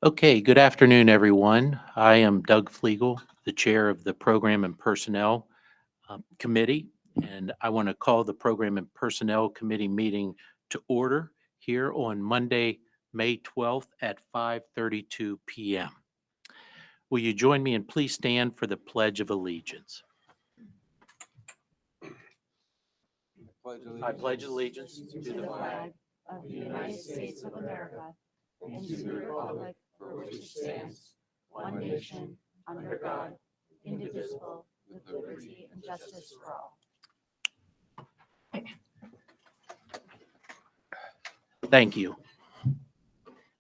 Okay, good afternoon, everyone. I am Doug Flegel, the Chair of the Program and Personnel Committee, and I want to call the Program and Personnel Committee meeting to order here on Monday, May 12th at 5:32 p.m. Will you join me and please stand for the Pledge of Allegiance? I pledge allegiance to the flag of the United States of America and to the republic for which it stands, one nation, under God, indivisible, with liberty and justice for all. Thank you.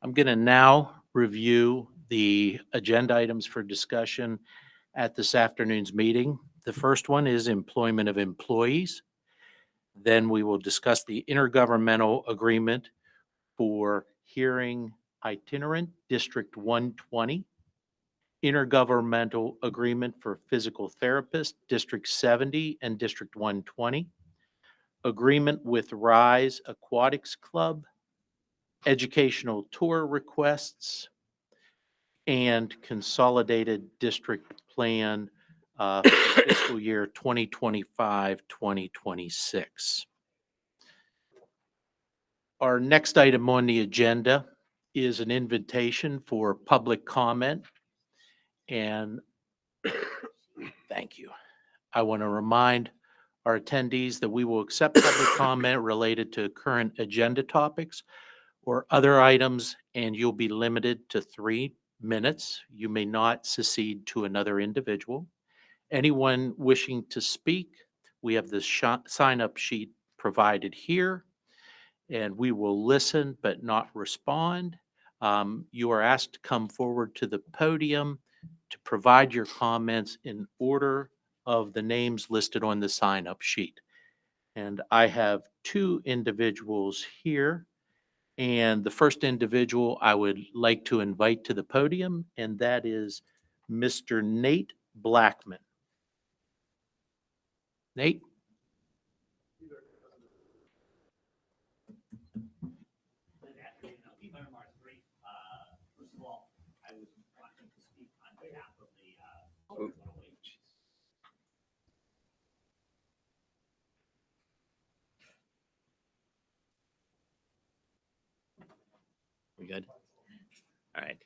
I'm going to now review the agenda items for discussion at this afternoon's meeting. The first one is employment of employees. Then we will discuss the intergovernmental agreement for hearing itinerant District 120, intergovernmental agreement for physical therapist District 70 and District 120, agreement with Rise Aquatics Club, educational tour requests, and consolidated district plan for fiscal year 2025-2026. Our next item on the agenda is an invitation for public comment. And thank you. I want to remind our attendees that we will accept public comment related to current agenda topics or other items, and you'll be limited to 3 minutes. You may not secede to another individual. Anyone wishing to speak, we have the sign-up sheet provided here, and we will listen but not respond. You are asked to come forward to the podium to provide your comments in order of the names listed on the sign-up sheet. And I have 2 individuals here. And the first individual I would like to invite to the podium, and that is Mr. Nate Blackman. Nate? Good afternoon. I'll keep my remarks brief. First of all, I was wanting to speak on behalf of the We good? All right.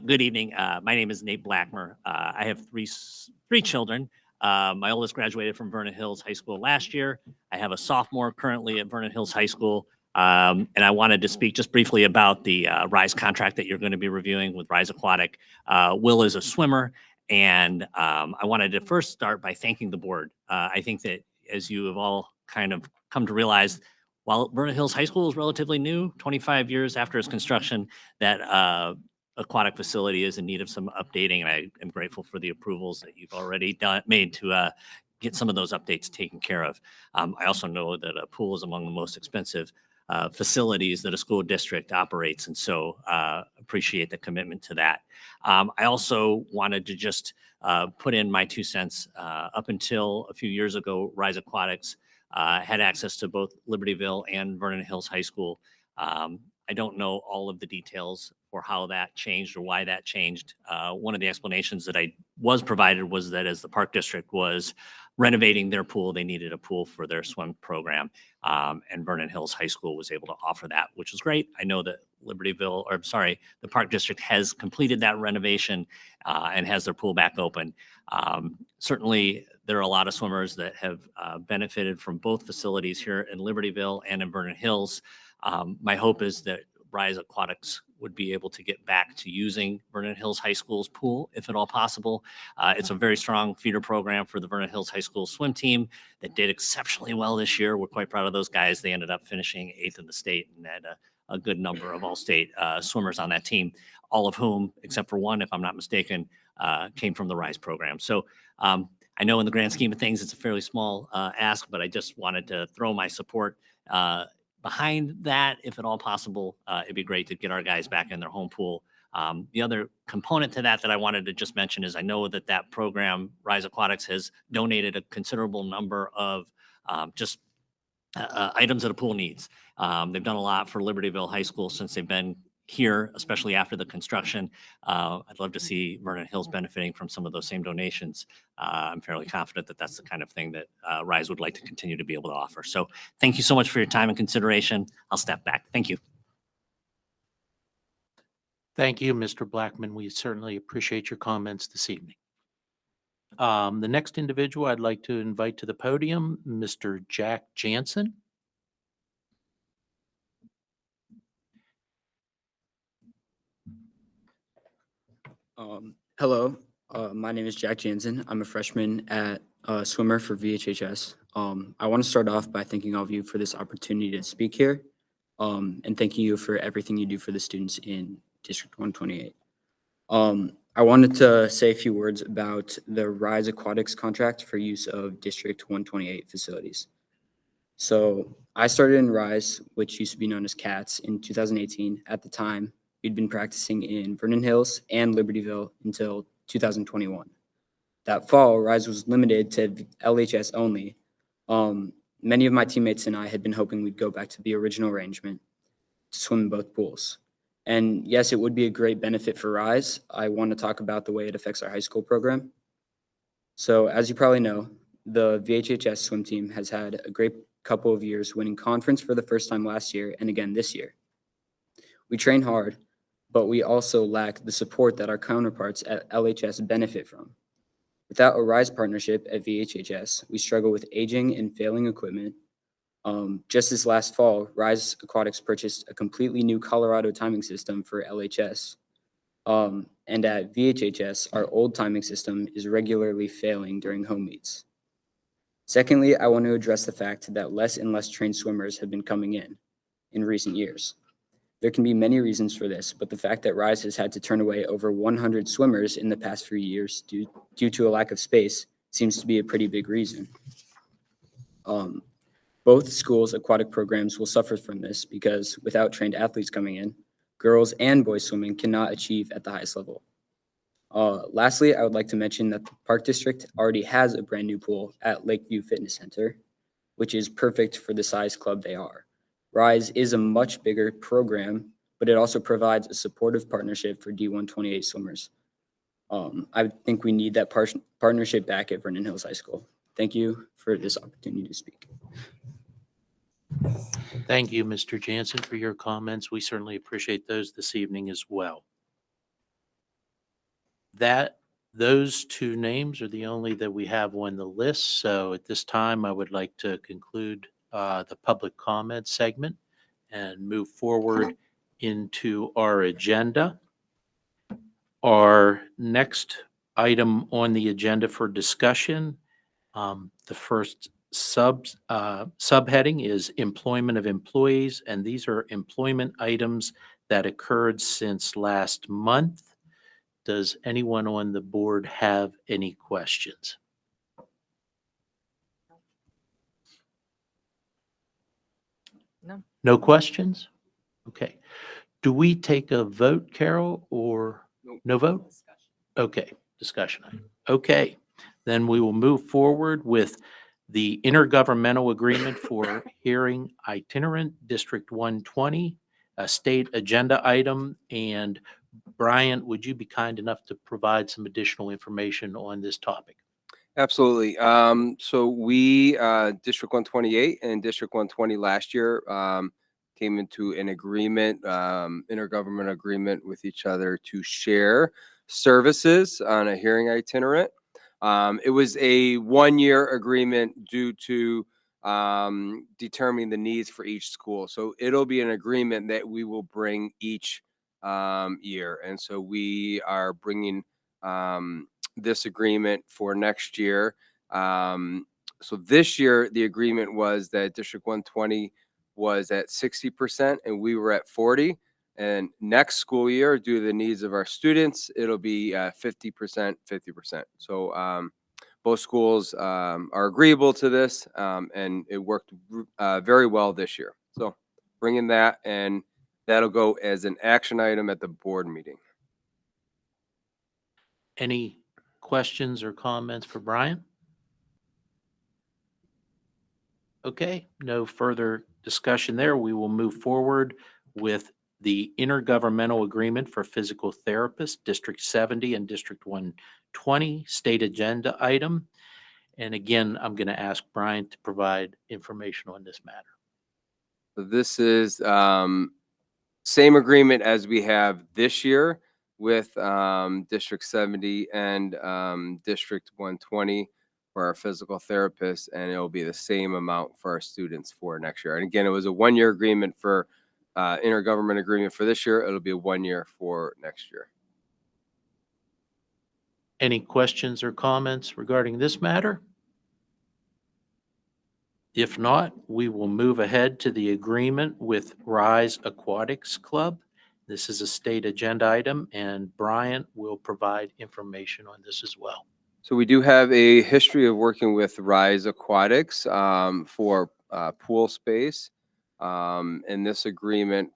Good evening. My name is Nate Blackmer. I have three children. My oldest graduated from Vernon Hills High School last year. I have a sophomore currently at Vernon Hills High School. And I wanted to speak just briefly about the Rise contract that you're going to be reviewing with Rise Aquatic. Will is a swimmer, and I wanted to first start by thanking the board. I think that as you have all kind of come to realize, while Vernon Hills High School is relatively new, 25 years after its construction, that aquatic facility is in need of some updating, and I am grateful for the approvals that you've already made to get some of those updates taken care of. I also know that a pool is among the most expensive facilities that a school district operates, and so appreciate the commitment to that. I also wanted to just put in my 2 cents. Up until a few years ago, Rise Aquatics had access to both Libertyville and Vernon Hills High School. I don't know all of the details for how that changed or why that changed. One of the explanations that I was provided was that as the park district was renovating their pool, they needed a pool for their swim program. And Vernon Hills High School was able to offer that, which was great. I know that the park district has completed that renovation and has their pool back open. Certainly, there are a lot of swimmers that have benefited from both facilities here in Libertyville and in Vernon Hills. My hope is that Rise Aquatics would be able to get back to using Vernon Hills High School's pool, if at all possible. It's a very strong feeder program for the Vernon Hills High School swim team that did exceptionally well this year. We're quite proud of those guys. They ended up finishing 8th in the state and had a good number of all-state swimmers on that team, all of whom, except for one, if I'm not mistaken, came from the Rise program. So I know in the grand scheme of things, it's a fairly small ask, but I just wanted to throw my support behind that, if at all possible. It'd be great to get our guys back in their home pool. The other component to that I wanted to just mention is I know that program, Rise Aquatics, has donated a considerable number of items that a pool needs. They've done a lot for Libertyville High School since they've been here, especially after the construction. I'd love to see Vernon Hills benefiting from some of those same donations. I'm fairly confident that that's the kind of thing that RISE would like to continue to be able to offer. So thank you so much for your time and consideration. I'll step back. Thank you. Thank you, Mr. Blackman. We certainly appreciate your comments this evening. The next individual I'd like to invite to the podium, Mr. Jack Jansen. Hello, my name is Jack Jansen. I'm a freshman at swimmer for VHHS. I want to start off by thanking all of you for this opportunity to speak here, and thanking you for everything you do for the students in District 128. I wanted to say a few words about the RISE Aquatics contract for use of District 128 facilities. So I started in RISE, which used to be known as CATS, in 2018. At the time, we'd been practicing in Vernon Hills and Libertyville until 2021. That fall, RISE was limited to LHS only. Many of my teammates and I had been hoping we'd go back to the original arrangement to swim in both pools. And yes, it would be a great benefit for RISE. I want to talk about the way it affects our high school program. So as you probably know, the VHHS swim team has had a great couple of years, winning conference for the first time last year and again this year. We train hard, but we also lack the support that our counterparts at LHS benefit from. Without a RISE partnership at VHHS, we struggle with aging and failing equipment. Just this last fall, RISE Aquatics purchased a completely new Colorado timing system for LHS. And at VHHS, our old timing system is regularly failing during home meets. Secondly, I want to address the fact that less and less trained swimmers have been coming in recent years. There can be many reasons for this, but the fact that RISE has had to turn away over 100 swimmers in the past few years due to a lack of space seems to be a pretty big reason. Both schools' aquatic programs will suffer from this because without trained athletes coming in, girls and boys swimming cannot achieve at the highest level. Lastly, I would like to mention that the Park District already has a brand new pool at Lakeview Fitness Center, which is perfect for the size club they are. RISE is a much bigger program, but it also provides a supportive partnership for D128 swimmers. I think we need that partnership back at Vernon Hills High School. Thank you for this opportunity to speak. Thank you, Mr. Jansen, for your comments. We certainly appreciate those this evening as well. Those two names are the only that we have on the list. So at this time, I would like to conclude the public comment segment and move forward into our agenda. Our next item on the agenda for discussion, the first subheading is employment of employees, and these are employment items that occurred since last month. Does anyone on the board have any questions? No. No questions? Okay. Do we take a vote, Carol, or no vote? Okay, discussion item. Okay, then we will move forward with the intergovernmental agreement for hearing itinerant District 120, a state agenda item. And Brian, would you be kind enough to provide some additional information on this topic? Absolutely. So we, District 128 and District 120 last year came into an agreement, intergovernmental agreement with each other to share services on a hearing itinerant. It was a one-year agreement due to determining the needs for each school. So it'll be an agreement that we will bring each year. And so we are bringing this agreement for next year. So this year, the agreement was that District 120 was at 60% and we were at 40%. And next school year, due to the needs of our students, it'll be 50%, 50%. So both schools are agreeable to this, and it worked very well this year. So bringing that, and that'll go as an action item at the board meeting. Any questions or comments for Brian? Okay, no further discussion there. We will move forward with the intergovernmental agreement for physical therapists, District 70 and District 120, state agenda item. And again, I'm going to ask Brian to provide information on this matter. This is same agreement as we have this year with District 70 and District 120 for our physical therapists, and it'll be the same amount for our students for next year. And again, it was a one-year agreement for intergovernment agreement for this year. It'll be a 1 year for next year. Any questions or comments regarding this matter? If not, we will move ahead to the agreement with Rise Aquatics Club. This is a state agenda item, and Brian will provide information on this as well. So we do have a history of working with Rise Aquatics for pool space. And this agreement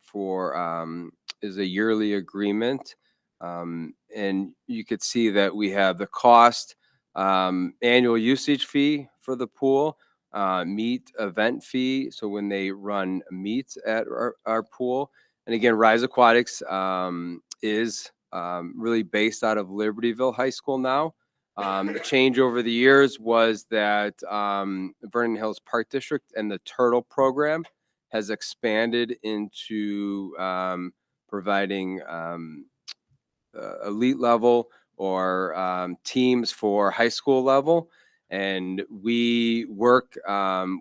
is a yearly agreement. And you could see that we have the cost, annual usage fee for the pool, meet event fee. So when they run meets at our pool. And again, Rise Aquatics is really based out of Libertyville High School now. The change over the years was that Vernon Hills Park District and the Turtle program has expanded into providing elite level or teams for high school level. And we work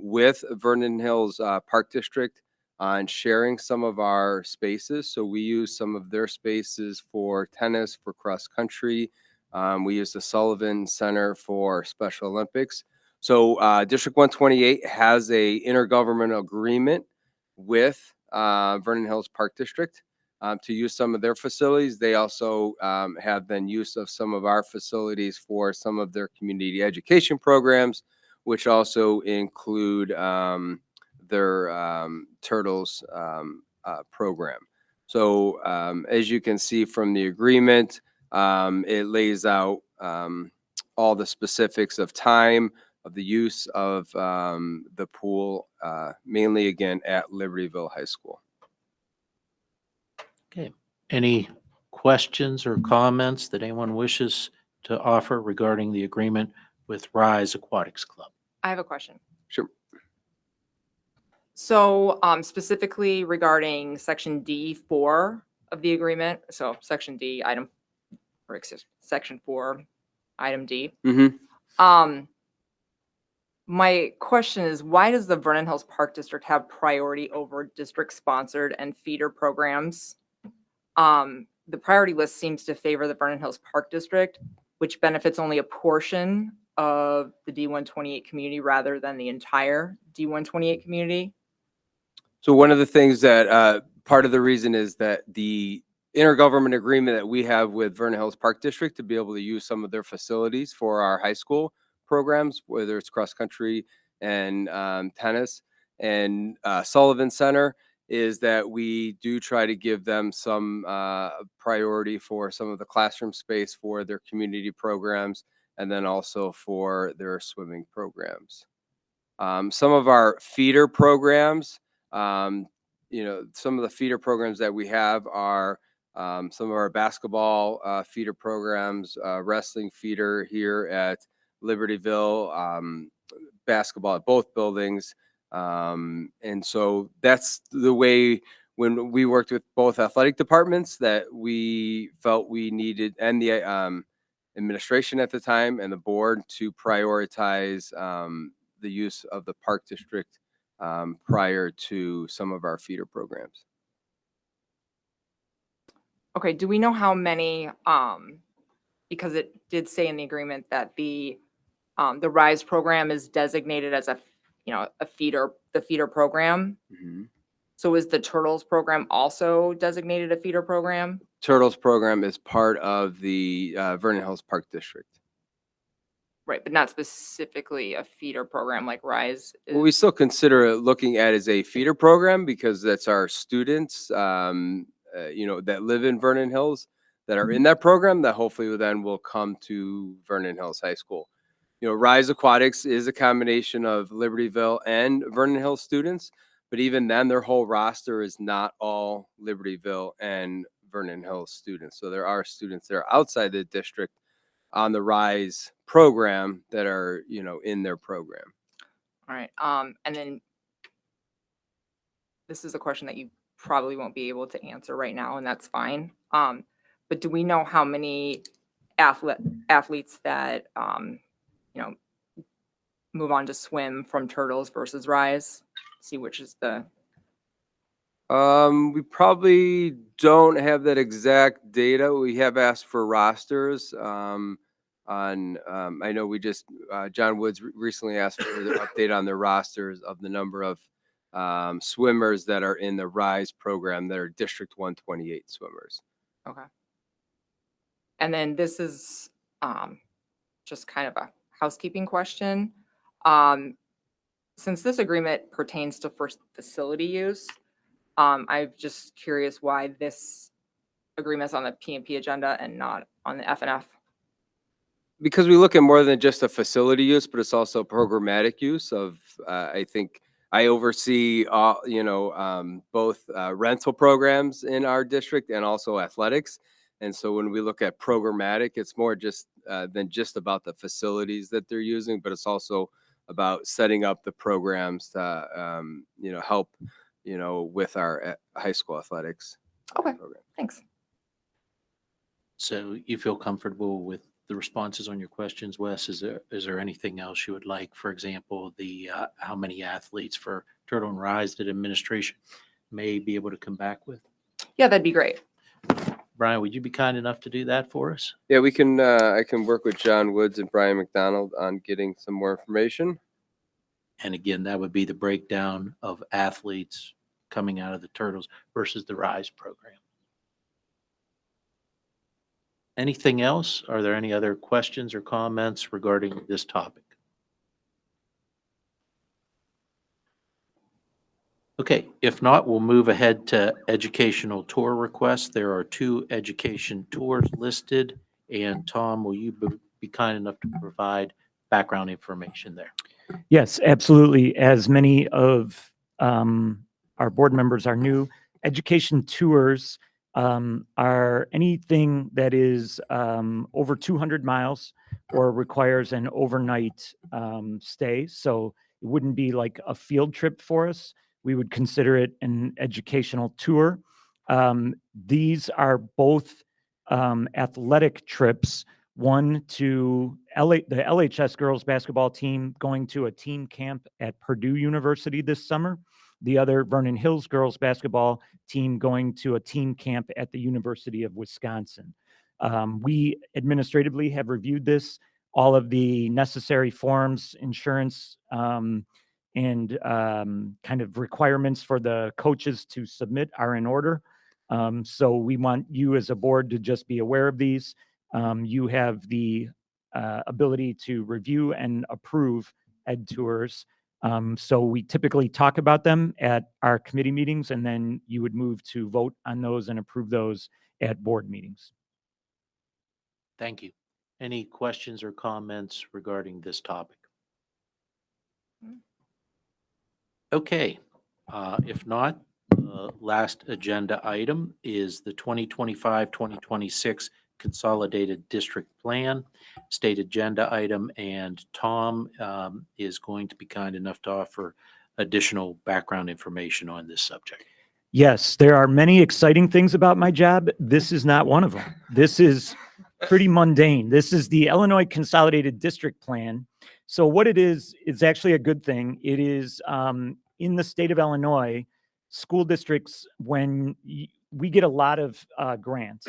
with Vernon Hills Park District on sharing some of our spaces. So we use some of their spaces for tennis, for cross country. We use the Sullivan Center for Special Olympics. So District 128 has a intergovernmental agreement with Vernon Hills Park District to use some of their facilities. They also have then use of some of our facilities for some of their community education programs, which also include their Turtles program. So as you can see from the agreement, it lays out all the specifics of time, of the use of the pool, mainly again at Libertyville High School. Okay. Any questions or comments that anyone wishes to offer regarding the agreement with Rise Aquatics Club? I have a question. Sure. So specifically regarding section D4 of the agreement, so section D item, or section 4 item D. Mm-hmm. My question is, why does the Vernon Hills Park District have priority over district sponsored and feeder programs? The priority list seems to favor the Vernon Hills Park District, which benefits only a portion of the D128 community rather than the entire D128 community. So one of the things that part of the reason is that the intergovernment agreement that we have with Vernon Hills Park District to be able to use some of their facilities for our high school programs, whether it's cross country and tennis and Sullivan Center, is that we do try to give them some priority for some of the classroom space for their community programs, and then also for their swimming programs. Some of our feeder programs, some of the feeder programs that we have are some of our basketball feeder programs, wrestling feeder here at Libertyville, basketball at both buildings. And so that's the way when we worked with both athletic departments that we felt we needed, and the administration at the time and the board, to prioritize the use of the park district prior to some of our feeder programs. Okay, do we know how many, because it did say in the agreement that the RISE program is designated as the feeder program. Mm-hmm. So is the Turtles program also designated a feeder program? Turtles program is part of the Vernon Hills Park District. Right, but not specifically a feeder program like RISE is. Well, we still consider it looking at as a feeder program because that's our students, that live in Vernon Hills that are in that program that hopefully then will come to Vernon Hills High School. Rise Aquatics is a combination of Libertyville and Vernon Hills students, But even then, their whole roster is not all Libertyville and Vernon Hills students. So there are students that are outside the district on the RISE program that are, in their program. All right. And then this is a question that you probably won't be able to answer right now, and that's fine. But do we know how many athletes that, move on to swim from Turtles versus Rise? See which is the, We probably don't have that exact data. We have asked for rosters. I know we just, John Woods recently asked for the update on the rosters of the number of swimmers that are in the RISE program that are District 128 swimmers. okay. And then this is just kind of a housekeeping question. Since this agreement pertains to first facility use, I'm just curious why this agreement is on the P&P agenda and not on the F&F. Because we look at more than just a facility use, but it's also programmatic use of, I think I oversee, both rental programs in our district and also athletics. And so when we look at programmatic, it's more just than just about the facilities that they're using, but it's also about setting up the programs to, help, with our high school athletics. Okay, program. thanks. So you feel comfortable with the responses on your questions, Wes? Is there anything else you would like? For example, the how many athletes for Turtle and Rise that administration may be able to come back with? Yeah, that'd be great. Brian, would you be kind enough to do that for us? Yeah, we can, I can work with John Woods and Brian McDonald on getting some more information. And again, that would be the breakdown of athletes coming out of the Turtles versus the Rise program. Anything else? Are there any other questions or comments regarding this topic? Okay, if not, we'll move ahead to educational tour requests. There are 2 education tours listed. And Tom, will you be kind enough to provide background information there? Yes, absolutely. As many of our board members are new, education tours are anything that is over 200 miles or requires an overnight stay. So it wouldn't be like a field trip for us. We would consider it an educational tour. These are both athletic trips. One to the LHS girls basketball team going to a team camp at Purdue University this summer. The other Vernon Hills girls basketball team going to a team camp at the University of Wisconsin. We administratively have reviewed this, all of the necessary forms, insurance, and kind of requirements for the coaches to submit are in order. So we want you as a board to just be aware of these. You have the ability to review and approve ed tours. So we typically talk about them at our committee meetings, and then you would move to vote on those and approve those at board meetings. Thank you. Any questions or comments regarding this topic? Okay, if not, the last agenda item is the 2025-2026 Consolidated District Plan, state agenda item, and Tom is going to be kind enough to offer additional background information on this subject. Yes, there are many exciting things about my job. This is not one of them. This is pretty mundane. This is the Illinois Consolidated District Plan. So what it is actually a good thing. It is in the state of Illinois, school districts, when we get a lot of grants,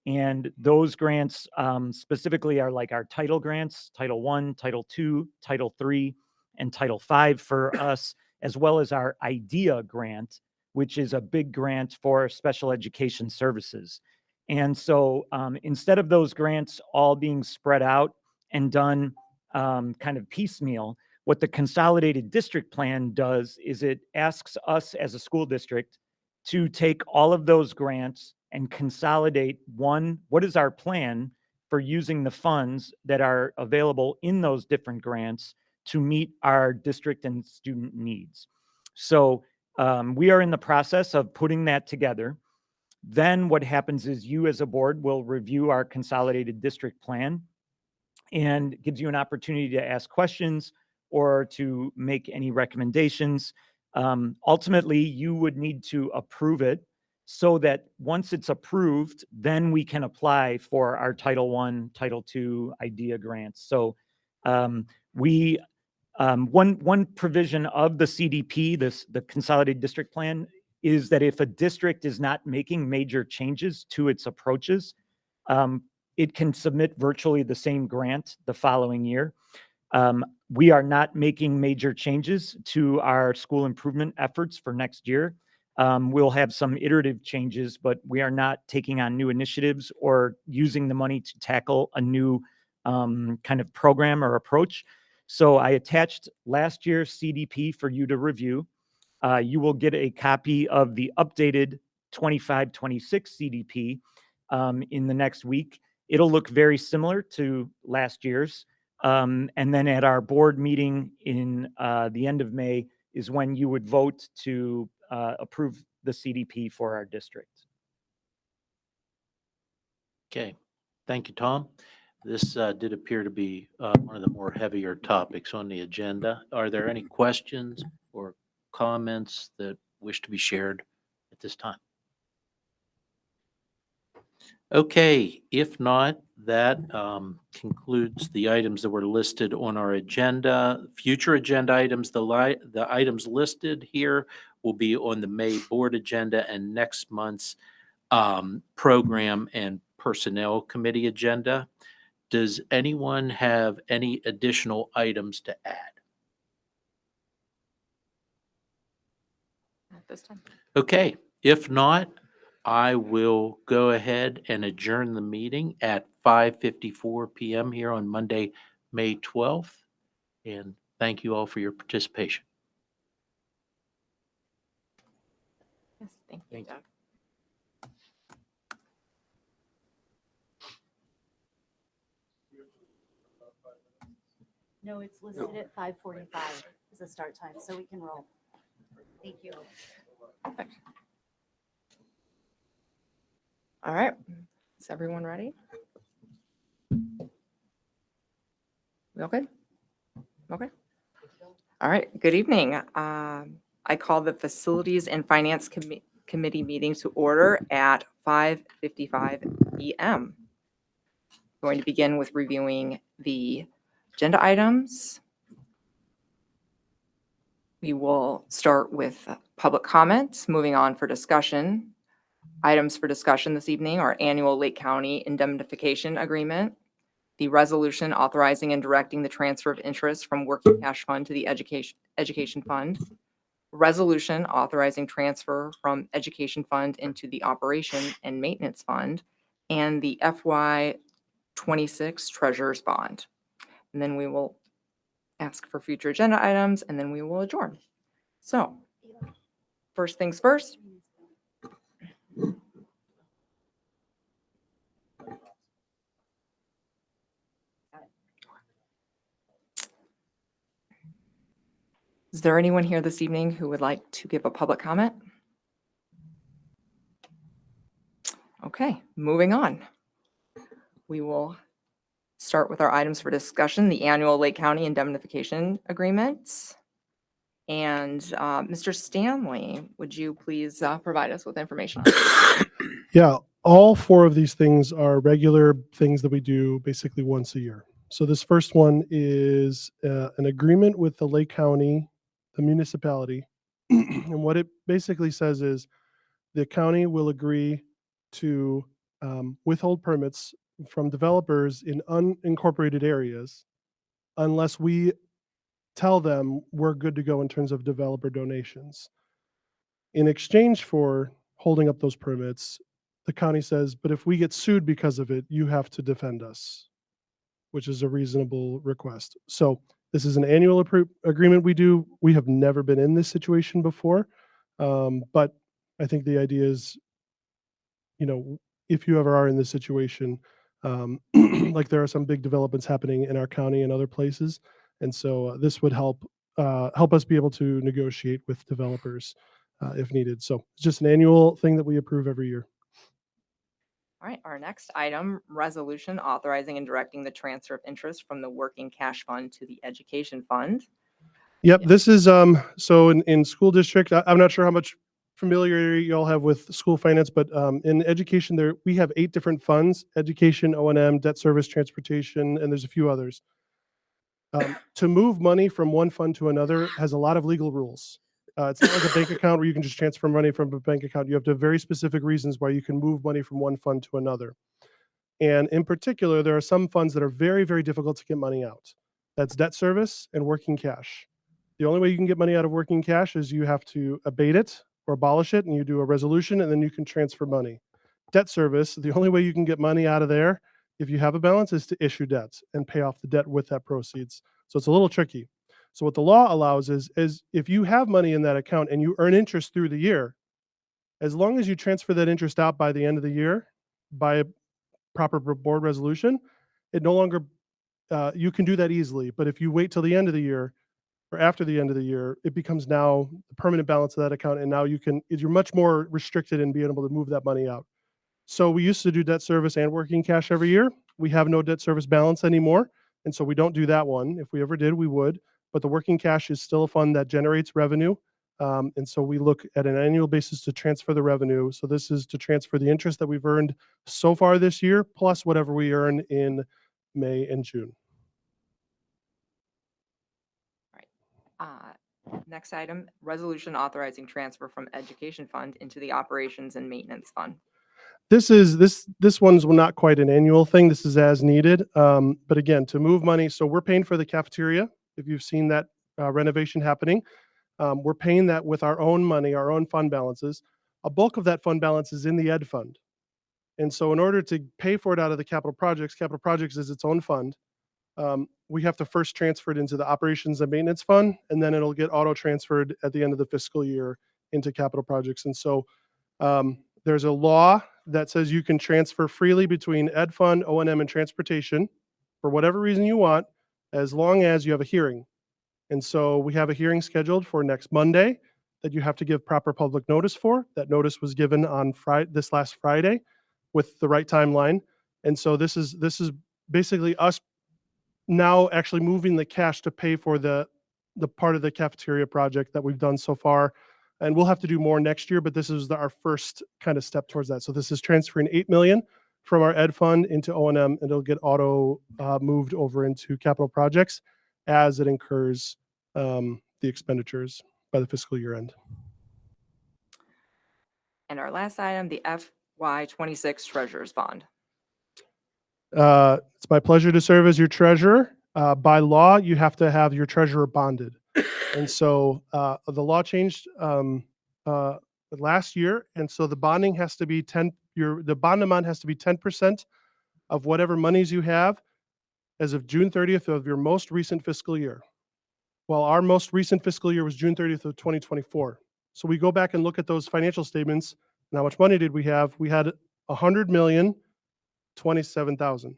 and those grants specifically are like our title grants, Title I, Title II, Title III, and Title V for us, as well as our IDEA grant, which is a big grant for special education services. And so instead of those grants all being spread out and done kind of piecemeal, what the Consolidated District Plan does is it asks us as a school district to take all of those grants and consolidate what is our plan for using the funds that are available in those different grants to meet our district and student needs. So We are in the process of putting that together. Then what happens is you as a board will review our consolidated district plan and gives you an opportunity to ask questions or to make any recommendations. Ultimately, you would need to approve it so that once it's approved, then we can apply for our Title I, Title II IDEA grants. So one provision of the CDP, the Consolidated District Plan, is that if a district is not making major changes to its approaches, it can submit virtually the same grant the following year. We are not making major changes to our school improvement efforts for next year. We'll have some iterative changes, but we are not taking on new initiatives or using the money to tackle a new kind of program or approach. So I attached last year's CDP for you to review. You will get a copy of the updated 25-26 CDP in the next week. It'll look very similar to last year's. And then at our board meeting in the end of May is when you would vote to approve the CDP for our district. Okay, thank you, Tom. This did appear to be one of the more heavier topics on the agenda. Are there any questions or comments that wish to be shared at this time? Okay, if not, that concludes the items that were listed on our agenda. Future agenda items, the items listed here will be on the May board agenda and next month's program and personnel committee agenda. Does anyone have any additional items to add? At this time. Okay, if not, I will go ahead and adjourn the meeting at 5:54 p.m. here on Monday, May 12th. And thank you all for your participation. Yes, thank you, Thank you. Doug. No, it's listed at 5:45 as a start time, so we can roll. Thank you. Perfect. All right, is everyone ready? We all good? Okay. All right, good evening. I call the Facilities and Finance Committee meeting to order at 5:55 p.m. Going to begin with reviewing the agenda items. We will start with public comments, moving on for discussion. Items for discussion this evening are annual Lake County indemnification agreement, the resolution authorizing and directing the transfer of interest from working cash fund to the education fund, resolution authorizing transfer from education fund into the operation and maintenance fund, and the FY26 treasurer's bond. And then we will ask for future agenda items, and then we will adjourn. So, first things first. Is there anyone here this evening who would like to give a public comment? Okay, moving on. We will start with our items for discussion, the annual Lake County indemnification agreements. And Mr. Stanley, would you please provide us with information on that? Yeah, all four of these things are regular things that we do basically once a year. So this first one is an agreement with the Lake County, the municipality. And what it basically says is the county will agree to withhold permits from developers in unincorporated areas unless we tell them we're good to go in terms of developer donations. In exchange for holding up those permits, the county says, but if we get sued because of it, you have to defend us, which is a reasonable request. So this is an annual agreement we do. We have never been in this situation before, but I think the idea is, you know, if you ever are in this situation, like there are some big developments happening in our county and other places, and so this would help us be able to negotiate with developers if needed. So it's just an annual thing that we approve every year. All right, our next item, resolution authorizing and directing the transfer of interest from the working cash fund to the education fund. Yep, Yeah. this is, so in school district, I'm not sure how much familiarity y'all have with school finance, but in education there, we have 8 different funds: education, O&M, debt service, transportation, and there's a few others. To move money from one fund to another has a lot of legal rules. It's not like a bank account where you can just transfer money from a bank account. You have to have very specific reasons why you can move money from one fund to another. And in particular, there are some funds that are very, very difficult to get money out. That's debt service and working cash. The only way you can get money out of working cash is you have to abate it or abolish it, and you do a resolution, and then you can transfer money. Debt service, the only way you can get money out of there, if you have a balance, is to issue debts and pay off the debt with that proceeds. So it's a little tricky. So what the law allows is if you have money in that account and you earn interest through the year, as long as you transfer that interest out by the end of the year by a proper board resolution, it no longer, you can do that easily. But if you wait till the end of the year or after the end of the year, it becomes now the permanent balance of that account. And now you're much more restricted in being able to move that money out. So we used to do debt service and working cash every year. We have no debt service balance anymore. And so we don't do that one. If we ever did, we would. But the working cash is still a fund that generates revenue. And so we look at an annual basis to transfer the revenue. So this is to transfer the interest that we've earned so far this year, plus whatever we earn in May and June. Next item, resolution authorizing transfer from education fund into the operations and maintenance fund. This one's not quite an annual thing. This is as needed. But again, to move money, so we're paying for the cafeteria. If you've seen that renovation happening, we're paying that with our own money, our own fund balances. A bulk of that fund balance is in the ed fund. And so in order to pay for it out of the capital projects is its own fund. We have to first transfer it into the operations and maintenance fund, and then it'll get auto transferred at the end of the fiscal year into capital projects. And so there's a law that says you can transfer freely between ed fund, O&M, and transportation for whatever reason you want, as long as you have a hearing. And so we have a hearing scheduled for next Monday that you have to give proper public notice for. That notice was given on this last Friday with the right timeline. And so this is basically us now actually moving the cash to pay for the part of the cafeteria project that we've done so far. And we'll have to do more next year, but this is our first kind of step towards that. So this is transferring $8 million from our ed fund into O&M, and it'll get auto moved over into capital projects as it incurs the expenditures by the fiscal year end. And our last item, the FY26 treasurer's bond. It's my pleasure to serve as your treasurer. By law, you have to have your treasurer bonded. And so the law changed last year. And so the bonding has to be the bond amount has to be 10% of whatever monies you have as of June 30th of your most recent fiscal year. Well, our most recent fiscal year was June 30th of 2024. So we go back and look at those financial statements. And how much money did we have? We had $100,027,000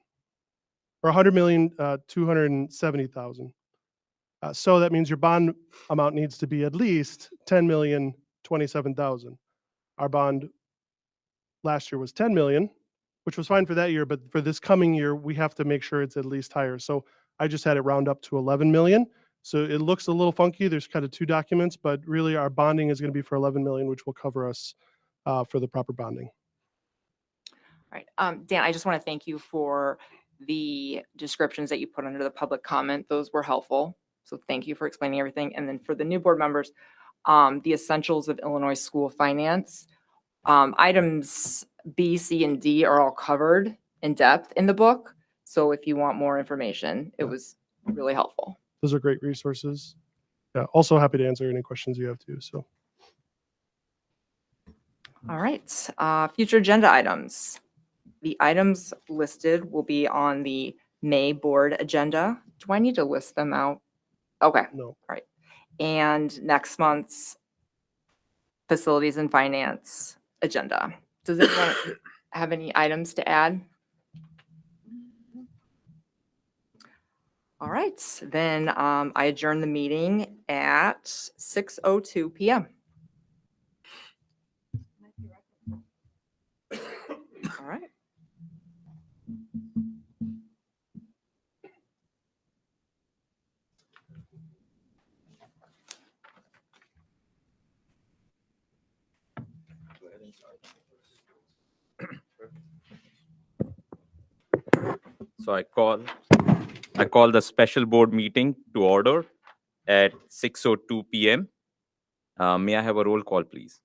or $100,270,000. So that means your bond amount needs to be at least $10,027,000. Our bond last year was $10 million, which was fine for that year, but for this coming year, we have to make sure it's at least higher. So I just had it round up to 11 million. So it looks a little funky. There's kind of 2 documents, but really our bonding is going to be for 11 million, which will cover us for the proper bonding. All right, Dan, I just want to thank you for the descriptions that you put under the public comment. Those were helpful. So thank you for explaining everything. And then for the new board members, the essentials of Illinois school finance. Items B, C, and D are all covered in depth in the book. So if you want more information, it was really helpful. Those are great resources. Yeah, also happy to answer any questions you have too. So. All right, future agenda items. The items listed will be on the May board agenda. Do I need to list them out? Okay. No. All right. And next month's facilities and finance agenda. Does anyone have any items to add? All right, then I adjourn the meeting at 6:02 p.m. So I call the special board meeting to order at 6:02 PM. May I have a roll call, please?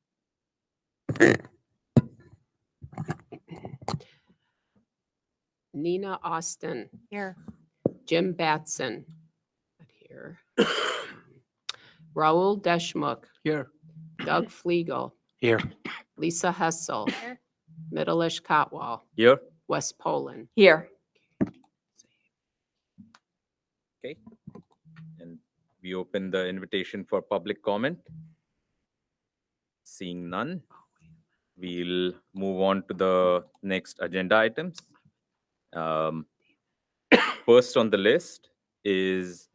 Nina Austin, Here. Jim Batson. Not here. Raul Deschmuk, Here. Doug Fliegel, Here. Lisa Hessel, Here. Middleish Cotwall, Here. West Poland. Here. Okay. And we open the invitation for public comment. Seeing none, we'll move on to the next agenda items. First on the list is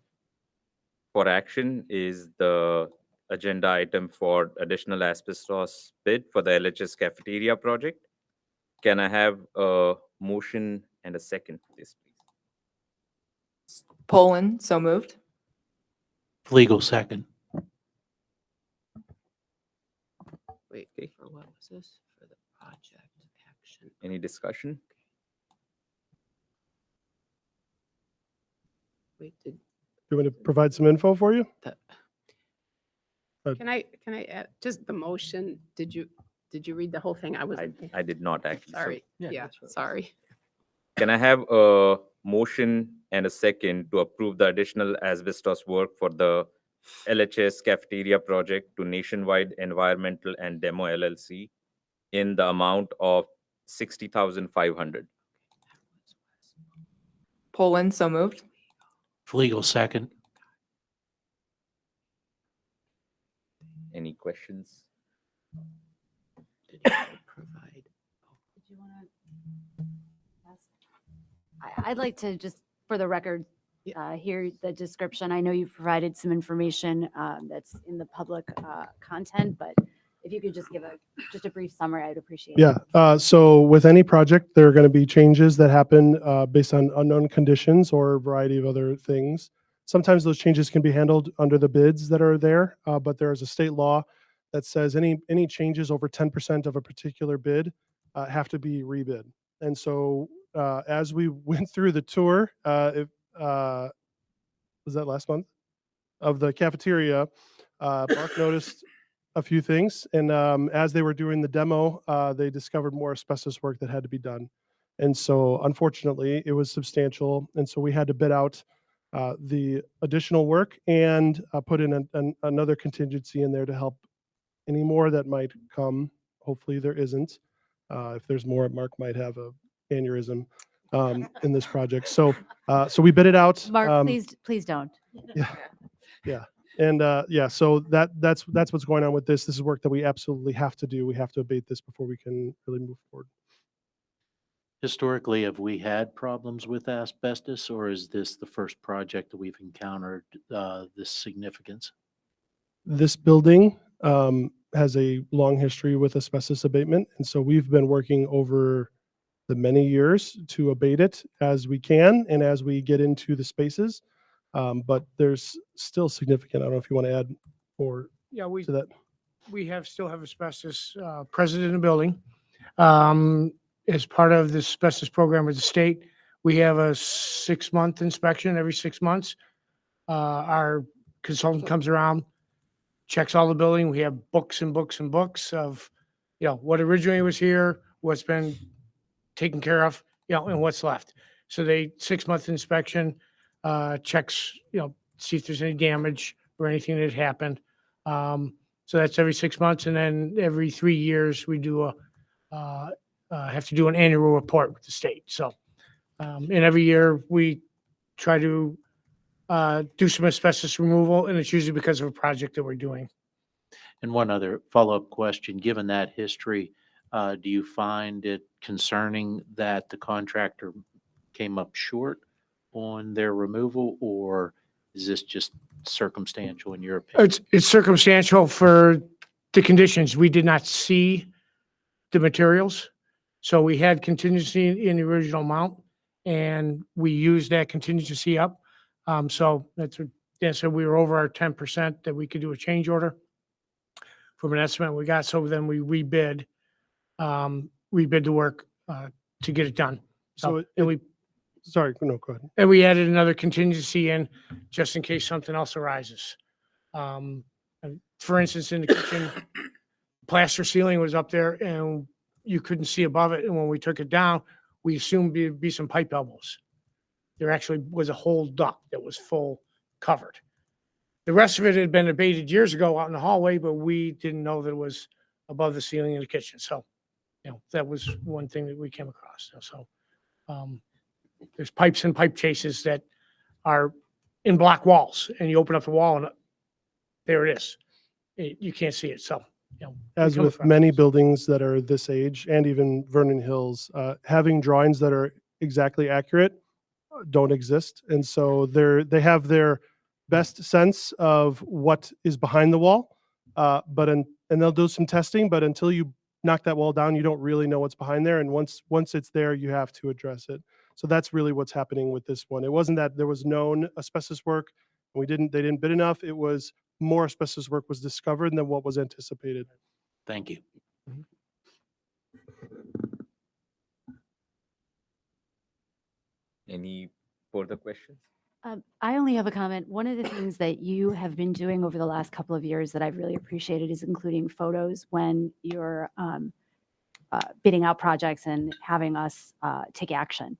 for action is the agenda item for additional asbestos bid for the LHS cafeteria project. Can I have a motion and a second for this, please? Poland, so moved. Legal second. Wait, Okay. for what was this? For the project action. Any discussion? Wait, did, Do you want me to provide some info for you? can I add, just the motion, did you read the whole thing? I was, I did not actually. So sorry, yeah, sorry. Can I have a motion and a second to approve the additional asbestos work for the LHS cafeteria project to Nationwide Environmental and Demo LLC in the amount of 60,500? Poland, so moved. Legal second. Any questions? Did you provide? Did you want to? I'd like to just, for the record, hear the description. I know you've provided some information that's in the public content, but if you could just give just a brief summary, I'd appreciate it. Yeah. So with any project, there are going to be changes that happen based on unknown conditions or a variety of other things. Sometimes those changes can be handled under the bids that are there, but there is a state law that says any changes over 10% of a particular bid have to be rebid. And so as we went through the tour, was that last month, of the cafeteria, Mark noticed a few things. And as they were doing the demo, they discovered more asbestos work that had to be done. And so unfortunately, it was substantial. And so we had to bid out the additional work and put in another contingency in there to help any more that might come. Hopefully there isn't. If there's more, Mark might have a aneurysm in this project. So we bid it out. Mark, please don't. Yeah. And yeah, so that's what's going on with this. This is work that we absolutely have to do. We have to abate this before we can really move forward. Historically, have we had problems with asbestos, or is this the first project that we've encountered this significance? This building has a long history with asbestos abatement. And so we've been working over the many years to abate it as we can and as we get into the spaces. But there's still significant, I don't know if you want to add more Yeah, we to that. still have asbestos present in the building. As part of the asbestos program with the state, we have a 6-month inspection every 6 months. Our consultant comes around, checks all the building. We have books and books and books of, what originally was here, what's been taken care of, and what's left. So 6-month inspection checks, see if there's any damage or anything that happened. So that's every 6 months. And then every 3 years, we do have to do an annual report with the state. So, and every year we try to do some asbestos removal, and it's usually because of a project that we're doing. And one other follow-up question, given that history, do you find it concerning that the contractor came up short on their removal, or is this just circumstantial in your opinion? It's circumstantial for the conditions. We did not see the materials. So we had contingency in the original amount, and we used that contingency up. So so we were over our 10% that we could do a change order from an estimate we got. So then we rebid the work to get it done. So And we sorry, no, go ahead. And we added another contingency in just in case something else arises. And for instance, in the kitchen, plaster ceiling was up there and you couldn't see above it. And when we took it down, we assumed there'd be some pipe elbows. There actually was a whole duct that was full covered. The rest of it had been abated years ago out in the hallway, but we didn't know that it was above the ceiling in the kitchen. So, that was one thing that we came across. So, there's pipes and pipe chases that are in block walls, and you open up the wall and there it is. You can't see it. So, we As come with across many this. buildings that are this age and even Vernon Hills, having drawings that are exactly accurate don't exist. And so they have their best sense of what is behind the wall. And they'll do some testing, but until you knock that wall down, you don't really know what's behind there. And once it's there, you have to address it. So that's really what's happening with this one. It wasn't that there was known asbestos work and they didn't bid enough. It was more asbestos work was discovered than what was anticipated. Thank you. Any further questions? I only have a comment. One of the things that you have been doing over the last couple of years that I've really appreciated is including photos when you're bidding out projects and having us take action.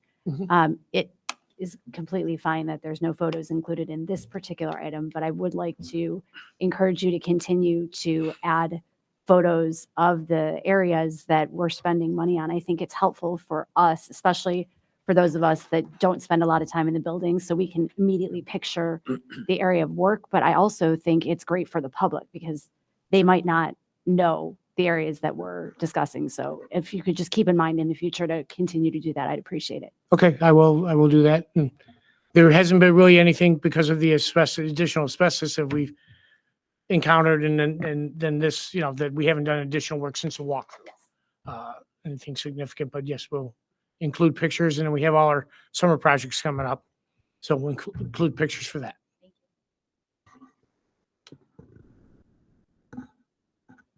It is completely fine that there's no photos included in this particular item, but I would like to encourage you to continue to add photos of the areas that we're spending money on. I think it's helpful for us, especially for those of us that don't spend a lot of time in the building, so we can immediately picture the area of work. But I also think it's great for the public because they might not know the areas that we're discussing. So if you could just keep in mind in the future to continue to do that, I'd appreciate it. Okay, I will do that. And there hasn't been really anything because of the additional asbestos that we've encountered and then this, that we haven't done additional work since the walkthrough. Anything significant, but yes, we'll include pictures and then we have all our summer projects coming up. So we'll include pictures for that.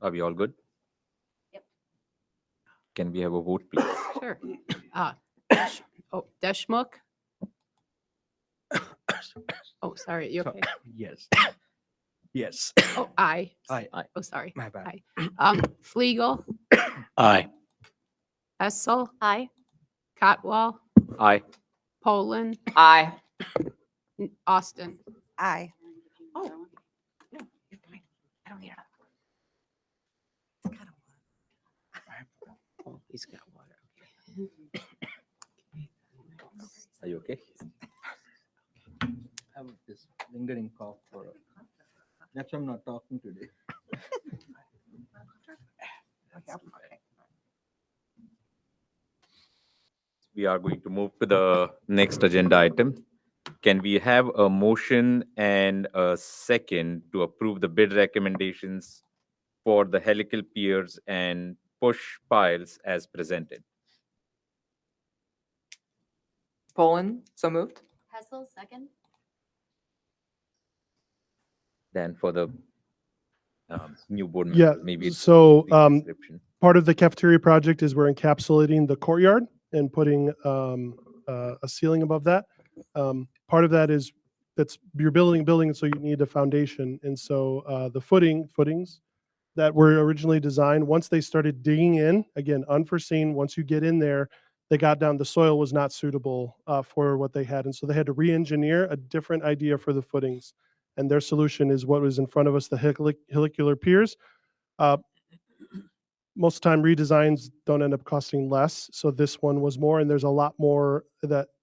Are we all good? Yep. Can we have a vote, please? Sure. Deshmukh? Oh, sorry, you okay? Yes. Yes. Oh, aye. Aye. Oh, sorry. My bad. Aye. Fliegel, Aye. Essel, Aye. Cotwall, Aye. Poland, Aye. Austin. Aye. Oh, no, you're fine. I don't need it. Oh, he's got water. Are you okay? I have this lingering cough that's why I'm not talking today. We are going to move to the next agenda item. Can we have a motion and a second to approve the bid recommendations for the helical piers and push piles as presented? Poland, so moved. Hessel, second. Then for the new board Yeah, member, maybe it's so, brief description. Part of the cafeteria project is we're encapsulating the courtyard and putting a ceiling above that. Part of that is you're building a building, so you need a foundation. And so the footings that were originally designed, once they started digging in, again, unforeseen, once you get in there, they got down, the soil was not suitable for what they had. And so they had to re-engineer a different idea for the footings. And their solution is what was in front of us, the helicular piers. Most of the time redesigns don't end up costing less. So this one was more, and there's a lot more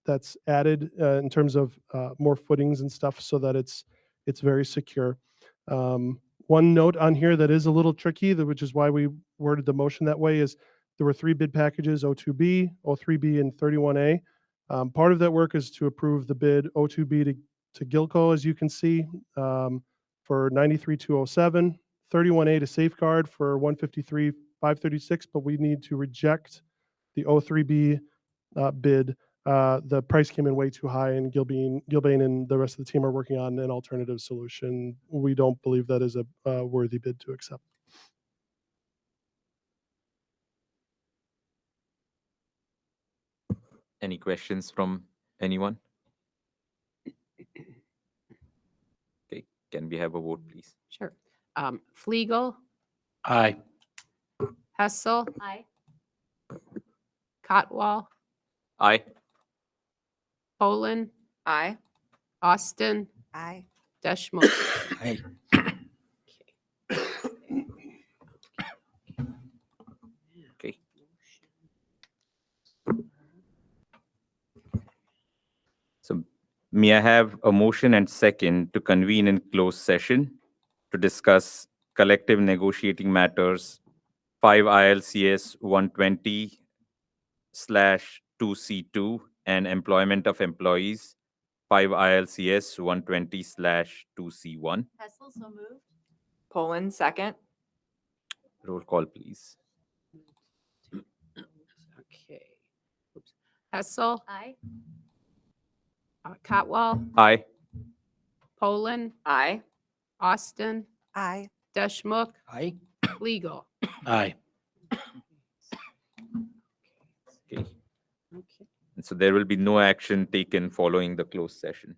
that's added in terms of more footings and stuff so that it's very secure. One note on here that is a little tricky, which is why we worded the motion that way, is there were 3 bid packages, O2B, O3B, and 31A. Part of that work is to approve the bid O2B to Gilco, as you can see, for 93,207, 31A to Safeguard for 153,536, but we need to reject the O3B bid. The price came in way too high, and Gilbane and the rest of the team are working on an alternative solution. We don't believe that is a worthy bid to accept. Any questions from Anyone? Okay, can we have a vote, please? Sure. Fliegel, Aye. Hessel, Aye. Cotwall, Aye. Poland, Aye. Austin, Aye. Deschmok. Aye. Okay. So may I have a motion and second to convene in closed session to discuss collective negotiating matters 5 ILCS 120/2C2 and employment of employees 5 ILCS 120/2C1. Hessel, so moved. Poland, second. Roll call, please. Okay. Oops. Hessel, Aye. Cotwall, Aye. Poland, Aye. Austin, Aye. Deschmok, Aye. Fliegel. Aye. Okay. Okay. And so there will be no action taken following the closed session.